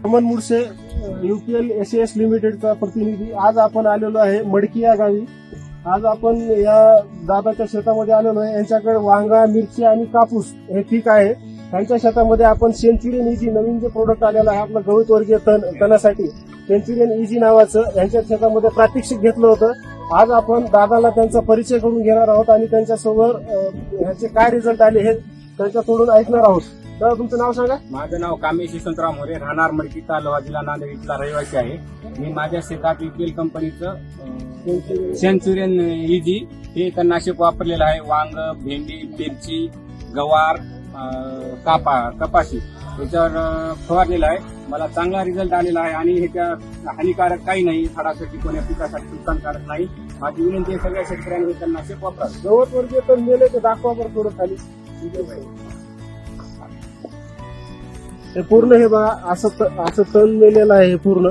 Aman मुडसे UPL SAS लिमिटेडचा प्रतिनिधी. आज आपण आलेलो आहे मडकी या गावी. आज आपण या दादाच्या शेतामध्ये आलेलो आहे. यांच्याकडे वांगा, मिरची आणि कापूस हे पीक आहे. त्यांच्या शेतामध्ये आपण सेंचुरियन इजी नवीन जे प्रोडक्ट आलेलं आहे आपलं गवतवर्गीय तणासाठी सेंचुरियन इजी नावाचं यांच्या शेतामध्ये प्रात्यक्षिक घेतलं होतं. आज आपण दादाला त्यांचा परिचय करून घेणार आहोत आणि त्यांच्यासोबत ह्याचे काय रिझल्ट आले हे त्यांच्याकडून ऐकणार आहोत. तर तुमचं नाव सांगा. माझं नाव कामेश यशवंतराव मोरे, राहणार मडकी, तालुका जिल्हा नांदेड इथला रहिवासी आहे. मी माझ्या शेतात UPL कंपनीचं सेंचुरियन इजी हे तणनाशक वापरलेलं आहे. वांग, भेंडी, मिरची, गवार, कपाशी याच्यावर फवारलेलं आहे. मला चांगला रिझल्ट आलेला आहे आणि ह्याच्या हानिकारक काही नाही. झाडासाठी कोण्या पिकासाठी नुकसानकारक नाही. माझी विनंती आहे सगळ्या शेतकऱ्यांनी हे तणनाशक वापरावं. गवतवर्गीय तण मेले ते दाखवा बरं थोडं खाली. हे पूर्ण हे बघा असं तण मेलेलं आहे हे पूर्ण.